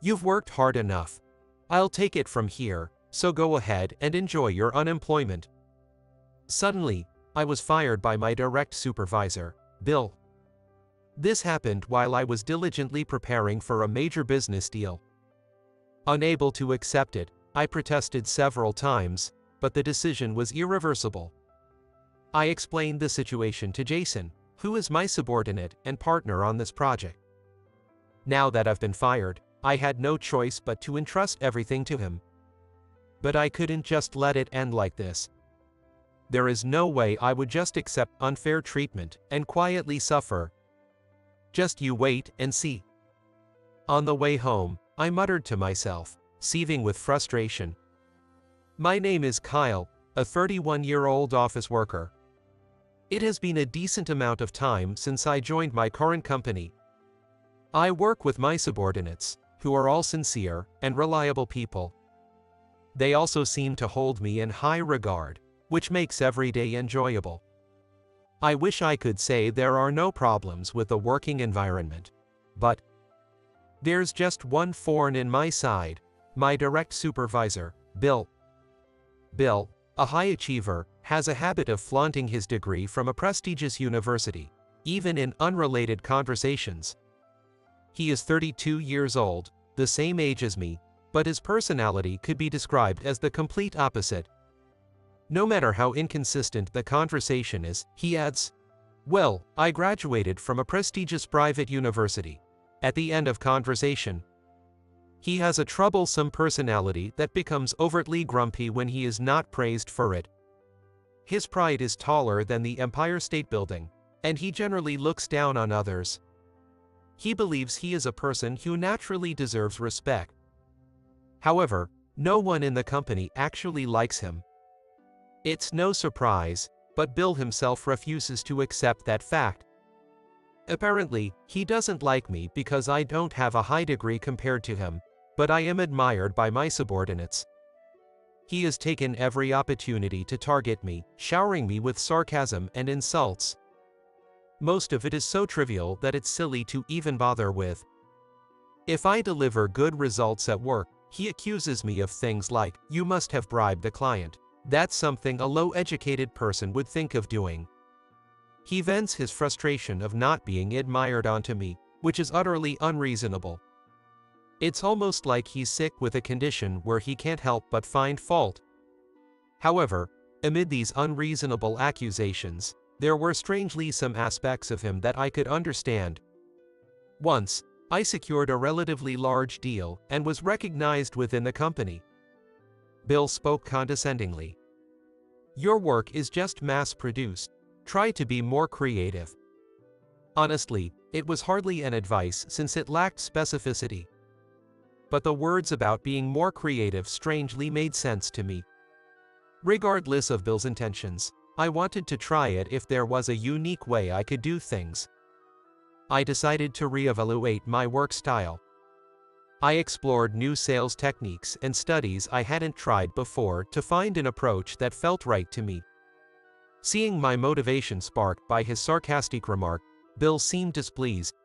You've worked hard enough. I'll take it from here, so go ahead and enjoy your unemployment. Suddenly, I was fired by my direct supervisor, Bill. This happened while I was diligently preparing for a major business deal. Unable to accept it, I protested several times, but the decision was irreversible. I explained the situation to Jason, who is my subordinate and partner on this project. Now that I've been fired, I had no choice but to entrust everything to him. But I couldn't just let it end like this. There is no way I would just accept unfair treatment and quietly suffer. Just you wait and see. On the way home, I muttered to myself, seething with frustration. My name is Kyle, a 31-year-old office worker. It has been a decent amount of time since I joined my current company. I work with my subordinates, who are all sincere and reliable people. They also seem to hold me in high regard, which makes every day enjoyable. I wish I could say there are no problems with the working environment, but there's just one thorn in my side, my direct supervisor, Bill. Bill, a high achiever, has a habit of flaunting his degree from a prestigious university, even in unrelated conversations. He is 32 years old, the same age as me, but his personality could be described as the complete opposite. No matter how inconsistent the conversation is, he adds, "Well, I graduated from a prestigious private university." At the end of conversation, he has a troublesome personality that becomes overtly grumpy when he is not praised for it. His pride is taller than the Empire State Building, and he generally looks down on others. He believes he is a person who naturally deserves respect. However, no one in the company actually likes him. It's no surprise, but Bill himself refuses to accept that fact. Apparently, he doesn't like me because I don't have a high degree compared to him, but I am admired by my subordinates. He has taken every opportunity to target me, showering me with sarcasm and insults. Most of it is so trivial that it's silly to even bother with. If I deliver good results at work, he accuses me of things like, "You must have bribed the client." That's something a low-educated person would think of doing. He vents his frustration of not being admired onto me, which is utterly unreasonable. It's almost like he's sick with a condition where he can't help but find fault. However, amid these unreasonable accusations, there were strangely some aspects of him that I could understand. Once, I secured a relatively large deal and was recognized within the company. Bill spoke condescendingly. "Your work is just mass-produced. Try to be more creative." Honestly, it was hardly an advice since it lacked specificity. But the words about being more creative strangely made sense to me. Regardless of Bill's intentions, I wanted to try it if there was a unique way I could do things. I decided to reevaluate my work style. I explored new sales techniques and studies I hadn't tried before to find an approach that felt right to me. Seeing my motivation sparked by his sarcastic remark, Bill seemed displeased.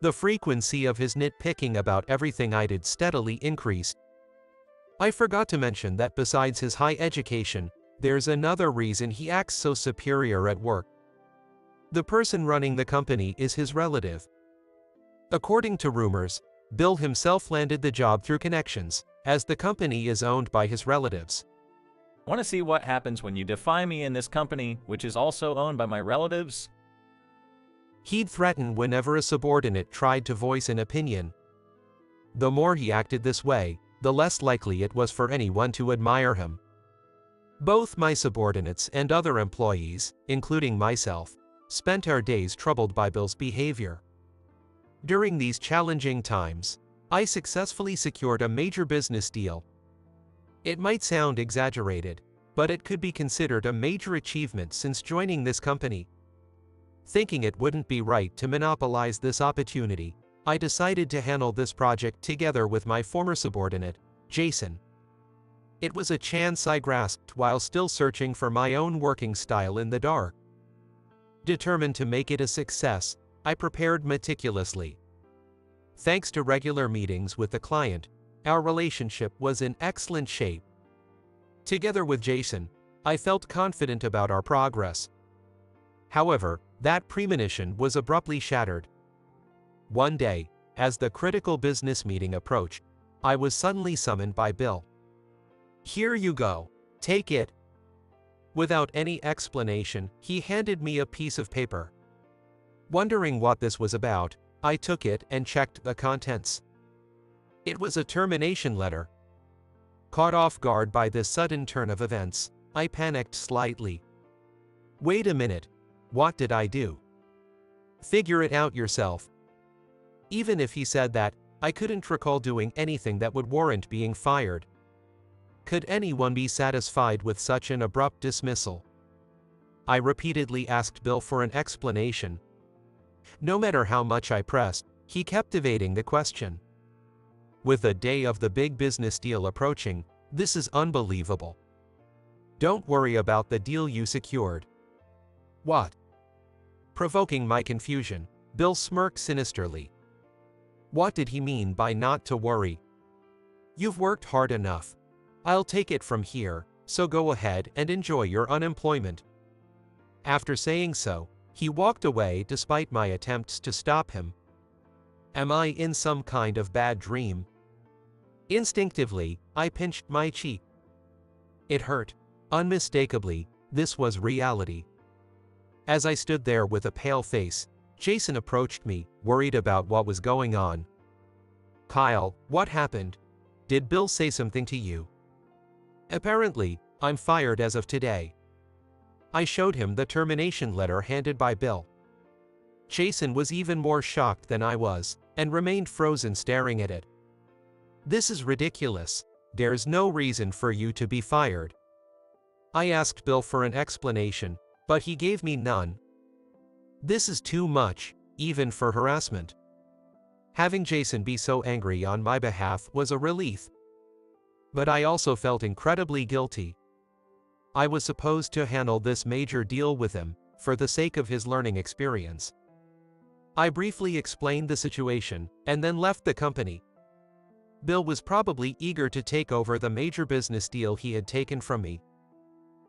The frequency of his nitpicking about everything I did steadily increased. I forgot to mention that besides his high education, there's another reason he acts so superior at work. The person running the company is his relative. According to rumors, Bill himself landed the job through connections, as the company is owned by his relatives. Want to see what happens when you defy me in this company, which is also owned by my relatives? He'd threaten whenever a subordinate tried to voice an opinion. The more he acted this way, the less likely it was for anyone to admire him. Both my subordinates and other employees, including myself, spent our days troubled by Bill's behavior. During these challenging times, I successfully secured a major business deal. It might sound exaggerated, but it could be considered a major achievement since joining this company. Thinking it wouldn't be right to monopolize this opportunity, I decided to handle this project together with my former subordinate, Jason. It was a chance I grasped while still searching for my own working style in the dark. Determined to make it a success, I prepared meticulously. Thanks to regular meetings with the client, our relationship was in excellent shape. Together with Jason, I felt confident about our progress. However, that premonition was abruptly shattered. One day, as the critical business meeting approached, I was suddenly summoned by Bill. "Here you go. Take it." Without any explanation, he handed me a piece of paper. Wondering what this was about, I took it and checked the contents. It was a termination letter. Caught off guard by this sudden turn of events, I panicked slightly. Wait a minute. What did I do? Figure it out yourself. Even if he said that, I couldn't recall doing anything that would warrant being fired. Could anyone be satisfied with such an abrupt dismissal? I repeatedly asked Bill for an explanation. No matter how much I pressed, he kept evading the question. With the day of the big business deal approaching, this is unbelievable. Don't worry about the deal you secured. What? Provoking my confusion, Bill smirked sinisterly. What did he mean by not to worry? You've worked hard enough. I'll take it from here, so go ahead and enjoy your unemployment. After saying so, he walked away despite my attempts to stop him. Am I in some kind of bad dream? Instinctively, I pinched my cheek. It hurt. Unmistakably, this was reality. As I stood there with a pale face, Jason approached me, worried about what was going on. Kyle, what happened? Did Bill say something to you? Apparently, I'm fired as of today. I showed him the termination letter handed by Bill. Jason was even more shocked than I was, and remained frozen staring at it. This is ridiculous. There's no reason for you to be fired. I asked Bill for an explanation, but he gave me none. This is too much, even for harassment. Having Jason be so angry on my behalf was a relief. But I also felt incredibly guilty. I was supposed to handle this major deal with him, for the sake of his learning experience. I briefly explained the situation, and then left the company. Bill was probably eager to take over the major business deal he had taken from me.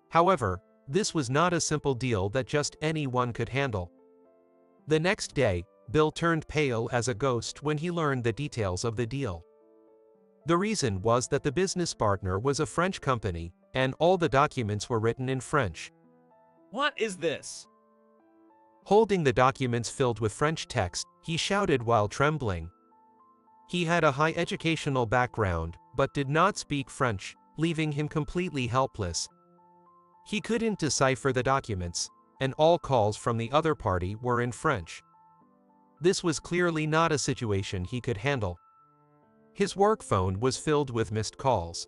However, this was not a simple deal that just anyone could handle. The next day, Bill turned pale as a ghost when he learned the details of the deal. The reason was that the business partner was a French company, and all the documents were written in French. What is this? Holding the documents filled with French text, he shouted while trembling. He had a high educational background, but did not speak French, leaving him completely helpless. He couldn't decipher the documents, and all calls from the other party were in French. This was clearly not a situation he could handle. His work phone was filled with missed calls.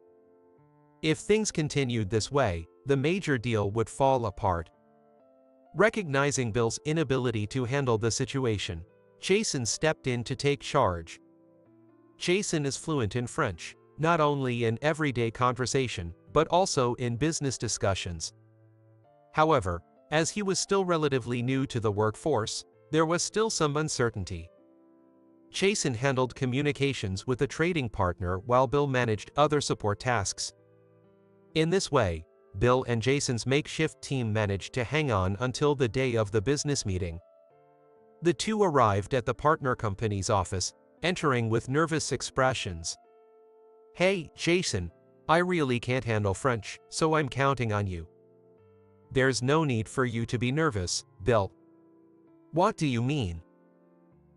If things continued this way, the major deal would fall apart. Recognizing Bill's inability to handle the situation, Jason stepped in to take charge. Jason is fluent in French, not only in everyday conversation, but also in business discussions. However, as he was still relatively new to the workforce, there was still some uncertainty. Jason handled communications with a trading partner while Bill managed other support tasks. In this way, Bill and Jason's makeshift team managed to hang on until the day of the business meeting. The two arrived at the partner company's office, entering with nervous expressions. Hey, Jason, I really can't handle French, so I'm counting on you. There's no need for you to be nervous, Bill. What do you mean?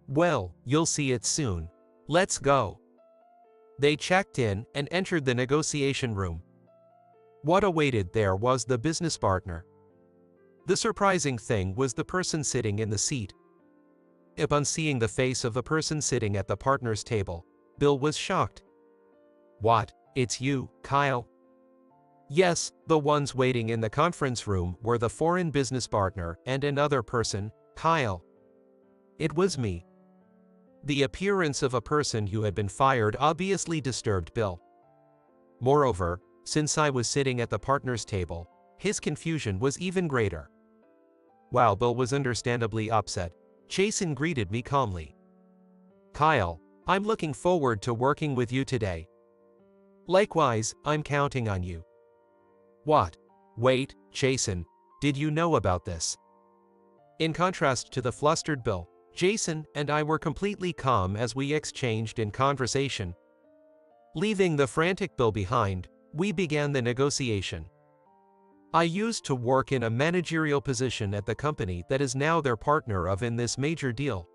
Well, you'll see it soon. Let's go. They checked in and entered the negotiation room. What awaited there was the business partner. The surprising thing was the person sitting in the seat. Upon seeing the face of the person sitting at the partner's table, Bill was shocked. What, it's you, Kyle? Yes, the ones waiting in the conference room were the foreign business partner and another person, Kyle. It was me. The appearance of a person who had been fired obviously disturbed Bill. Moreover, since I was sitting at the partner's table, his confusion was even greater. While Bill was understandably upset, Jason greeted me calmly. Kyle, I'm looking forward to working with you today. Likewise, I'm counting on you. What? Wait, Jason, did you know about this? In contrast to the flustered Bill, Jason and I were completely calm as we exchanged in conversation. Leaving the frantic Bill behind, we began the negotiation. I used to work in a managerial position at the company that is now their partner of in this major deal.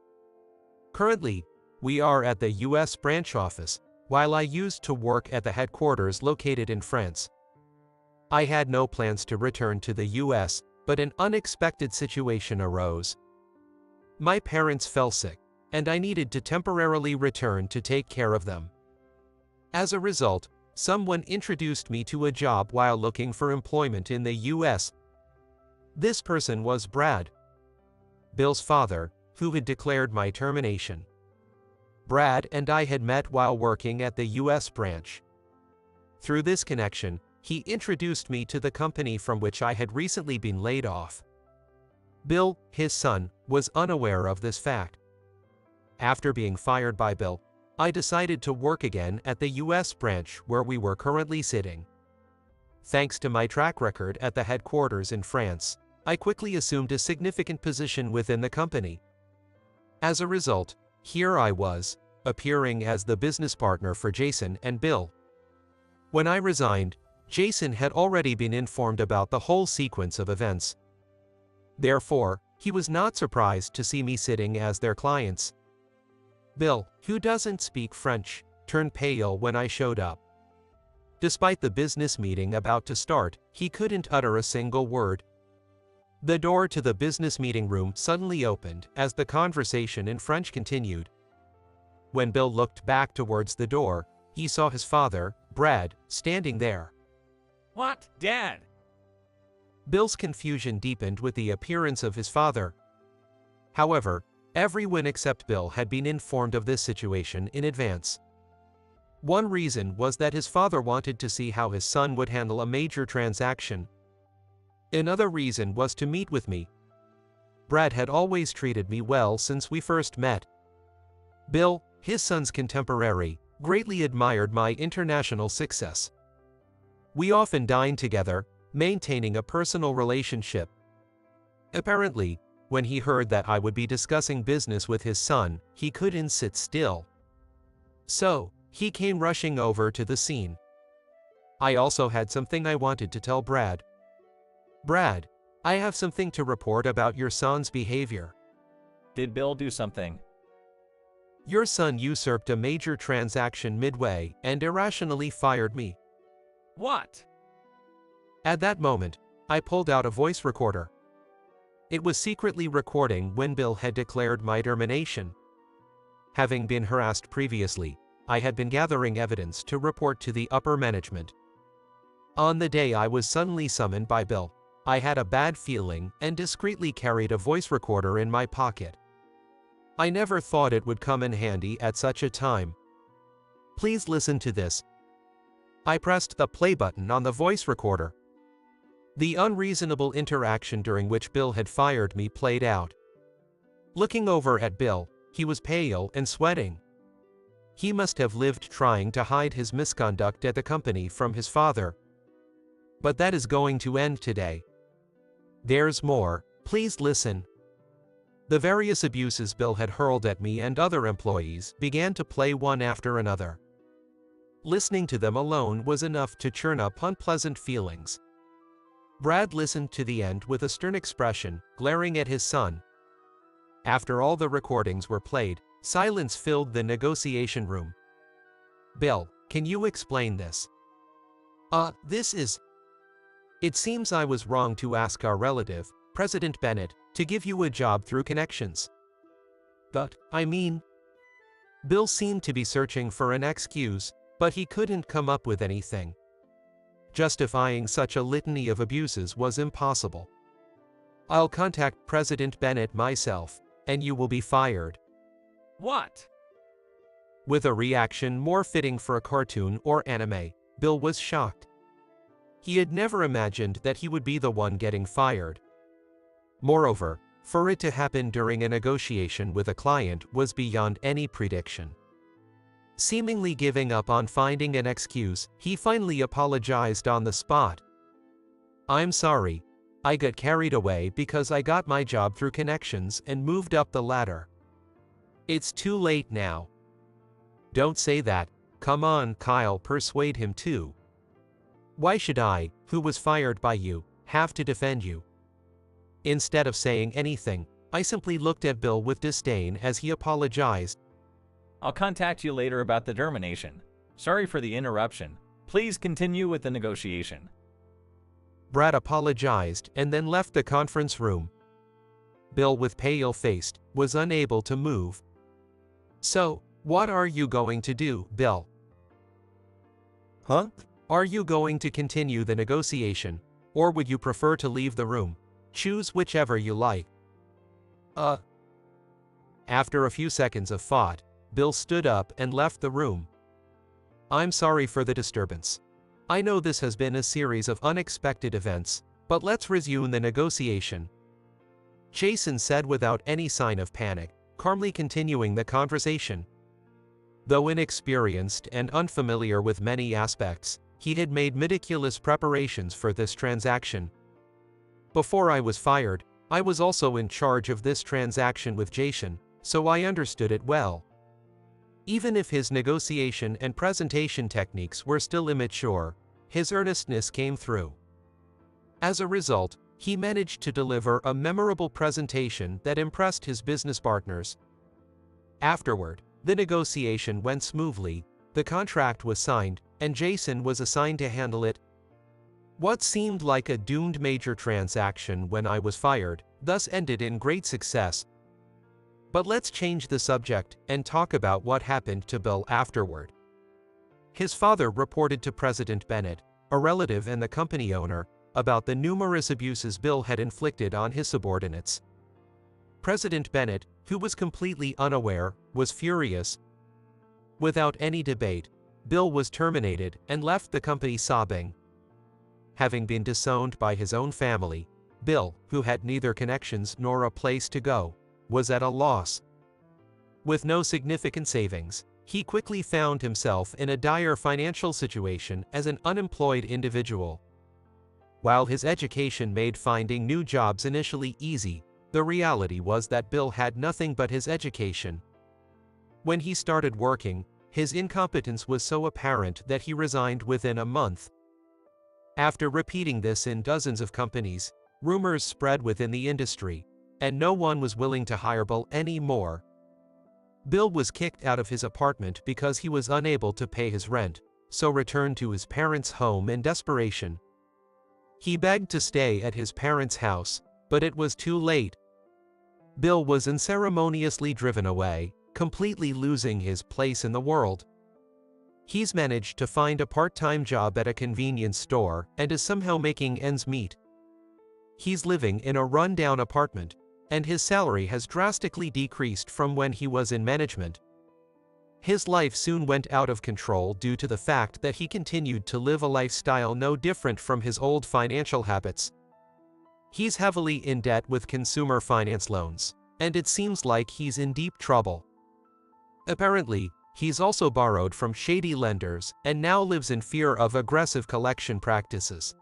Currently, we are at the US branch office, while I used to work at the headquarters located in France. I had no plans to return to the US, but an unexpected situation arose. My parents fell sick, and I needed to temporarily return to take care of them. As a result, someone introduced me to a job while looking for employment in the US. This person was Brad, Bill's father, who had declared my termination. Brad and I had met while working at the US branch. Through this connection, he introduced me to the company from which I had recently been laid off. Bill, his son, was unaware of this fact. After being fired by Bill, I decided to work again at the US branch where we were currently sitting. Thanks to my track record at the headquarters in France, I quickly assumed a significant position within the company. As a result, here I was, appearing as the business partner for Jason and Bill. When I resigned, Jason had already been informed about the whole sequence of events. Therefore, he was not surprised to see me sitting as their clients. Bill, who doesn't speak French, turned pale when I showed up. Despite the business meeting about to start, he couldn't utter a single word. The door to the business meeting room suddenly opened as the conversation in French continued. When Bill looked back towards the door, he saw his father, Brad, standing there. What, Dad? Bill's confusion deepened with the appearance of his father. However, everyone except Bill had been informed of this situation in advance. One reason was that his father wanted to see how his son would handle a major transaction. Another reason was to meet with me. Brad had always treated me well since we first met. Bill, his son's contemporary, greatly admired my international success. We often dined together, maintaining a personal relationship. Apparently, when he heard that I would be discussing business with his son, he couldn't sit still. So, he came rushing over to the scene. I also had something I wanted to tell Brad. Brad, I have something to report about your son's behavior. Did Bill do something? Your son usurped a major transaction midway and irrationally fired me. What? At that moment, I pulled out a voice recorder. It was secretly recording when Bill had declared my termination. Having been harassed previously, I had been gathering evidence to report to the upper management. On the day I was suddenly summoned by Bill, I had a bad feeling and discreetly carried a voice recorder in my pocket. I never thought it would come in handy at such a time. Please listen to this. I pressed the play button on the voice recorder. The unreasonable interaction during which Bill had fired me played out. Looking over at Bill, he was pale and sweating. He must have lived trying to hide his misconduct at the company from his father. But that is going to end today. There's more, please listen. The various abuses Bill had hurled at me and other employees began to play one after another. Listening to them alone was enough to churn up unpleasant feelings. Brad listened to the end with a stern expression, glaring at his son. After all the recordings were played, silence filled the negotiation room. Bill, can you explain this? This is... It seems I was wrong to ask our relative, President Bennett, to give you a job through connections. But, I mean... Bill seemed to be searching for an excuse, but he couldn't come up with anything. Justifying such a litany of abuses was impossible. I'll contact President Bennett myself, and you will be fired. What? With a reaction more fitting for a cartoon or anime, Bill was shocked. He had never imagined that he would be the one getting fired. Moreover, for it to happen during a negotiation with a client was beyond any prediction. Seemingly giving up on finding an excuse, he finally apologized on the spot. "I'm sorry. I got carried away because I got my job through connections and moved up the ladder. It's too late now." "Don't say that. Come on, Kyle, persuade him too. Why should I, who was fired by you, have to defend you?" Instead of saying anything, I simply looked at Bill with disdain as he apologized. I'll contact you later about the termination. Sorry for the interruption. Please continue with the negotiation. Brad apologized and then left the conference room. Bill, with pale-faced, was unable to move. "So, what are you going to do, Bill?" "Huh? Are you going to continue the negotiation, or would you prefer to leave the room? Choose whichever you like." After a few seconds of thought, Bill stood up and left the room. "I'm sorry for the disturbance. I know this has been a series of unexpected events, but let's resume the negotiation," Jason said without any sign of panic, calmly continuing the conversation. Though inexperienced and unfamiliar with many aspects, he had made meticulous preparations for this transaction. "Before I was fired, I was also in charge of this transaction with Jason, so I understood it well." Even if his negotiation and presentation techniques were still immature, his earnestness came through. As a result, he managed to deliver a memorable presentation that impressed his business partners. Afterward, the negotiation went smoothly, the contract was signed, and Jason was assigned to handle it. What seemed like a doomed major transaction when I was fired, thus ended in great success. But let's change the subject and talk about what happened to Bill afterward. His father reported to President Bennett, a relative and the company owner, about the numerous abuses Bill had inflicted on his subordinates. President Bennett, who was completely unaware, was furious. Without any debate, Bill was terminated and left the company sobbing. Having been disowned by his own family, Bill, who had neither connections nor a place to go, was at a loss. With no significant savings, he quickly found himself in a dire financial situation as an unemployed individual. While his education made finding new jobs initially easy, the reality was that Bill had nothing but his education. When he started working, his incompetence was so apparent that he resigned within a month. After repeating this in dozens of companies, rumors spread within the industry, and no one was willing to hire Bill anymore. Bill was kicked out of his apartment because he was unable to pay his rent, so returned to his parents' home in desperation. He begged to stay at his parents' house, but it was too late. Bill was unceremoniously driven away, completely losing his place in the world. He's managed to find a part-time job at a convenience store and is somehow making ends meet. He's living in a run-down apartment, and his salary has drastically decreased from when he was in management. His life soon went out of control due to the fact that he continued to live a lifestyle no different from his old financial habits. He's heavily in debt with consumer finance loans, and it seems like he's in deep trouble. Apparently, he's also borrowed from shady lenders and now lives in fear of aggressive collection practices.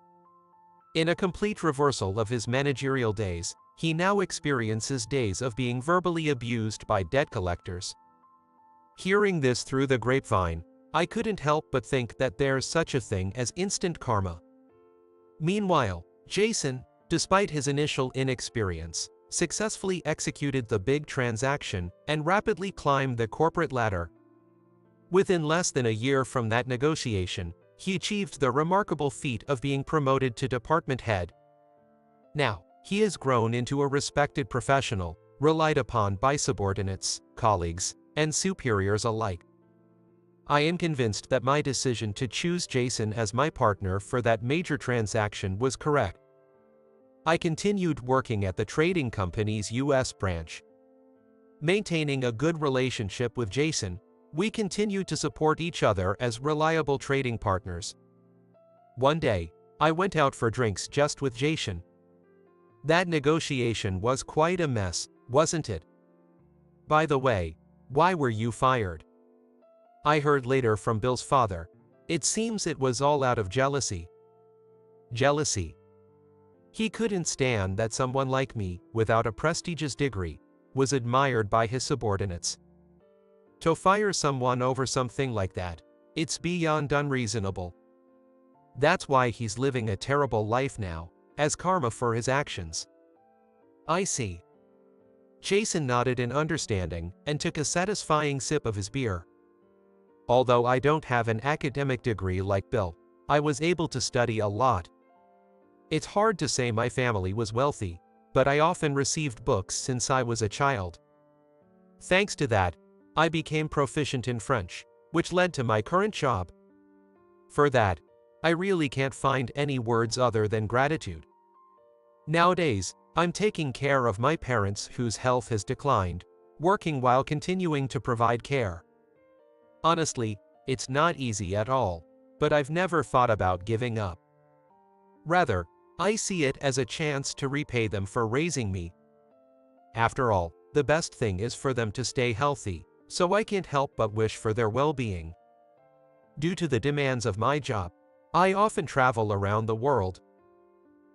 In a complete reversal of his managerial days, he now experiences days of being verbally abused by debt collectors. Hearing this through the grapevine, I couldn't help but think that there's such a thing as instant karma. Meanwhile, Jason, despite his initial inexperience, successfully executed the big transaction and rapidly climbed the corporate ladder. Within less than a year from that negotiation, he achieved the remarkable feat of being promoted to department head. Now, he has grown into a respected professional, relied upon by subordinates, colleagues, and superiors alike. I am convinced that my decision to choose Jason as my partner for that major transaction was correct. I continued working at the trading company's US branch. Maintaining a good relationship with Jason, we continued to support each other as reliable trading partners. One day, I went out for drinks just with Jason. That negotiation was quite a mess, wasn't it? By the way, why were you fired? I heard later from Bill's father. It seems it was all out of jealousy. Jealousy. He couldn't stand that someone like me, without a prestigious degree, was admired by his subordinates. To fire someone over something like that, it's beyond unreasonable. That's why he's living a terrible life now, as karma for his actions. I see. Jason nodded in understanding and took a satisfying sip of his beer. Although I don't have an academic degree like Bill, I was able to study a lot. It's hard to say my family was wealthy, but I often received books since I was a child. Thanks to that, I became proficient in French, which led to my current job. For that, I really can't find any words other than gratitude. Nowadays, I'm taking care of my parents whose health has declined, working while continuing to provide care. Honestly, it's not easy at all, but I've never thought about giving up. Rather, I see it as a chance to repay them for raising me. After all, the best thing is for them to stay healthy, so I can't help but wish for their well-being. Due to the demands of my job, I often travel around the world.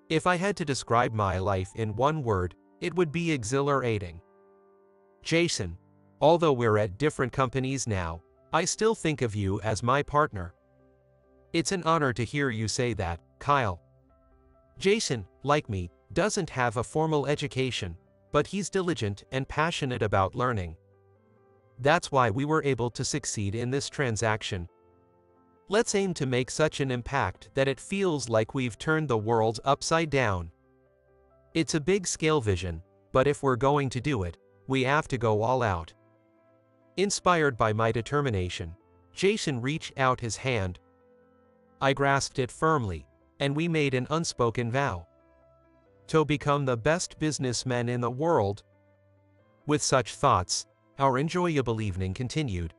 If I had to describe my life in one word, it would be exhilarating. Jason, although we're at different companies now, I still think of you as my partner. It's an honor to hear you say that, Kyle. Jason, like me, doesn't have a formal education, but he's diligent and passionate about learning. That's why we were able to succeed in this transaction. Let's aim to make such an impact that it feels like we've turned the world upside down. It's a big-scale vision, but if we're going to do it, we have to go all out. Inspired by my determination, Jason reached out his hand. I grasped it firmly, and we made an unspoken vow to become the best businessmen in the world. With such thoughts, our enjoyable evening continued.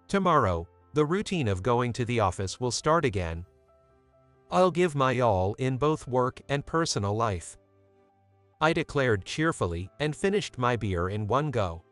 Tomorrow, the routine of going to the office will start again. I'll give my all in both work and personal life, I declared cheerfully and finished my beer in one go.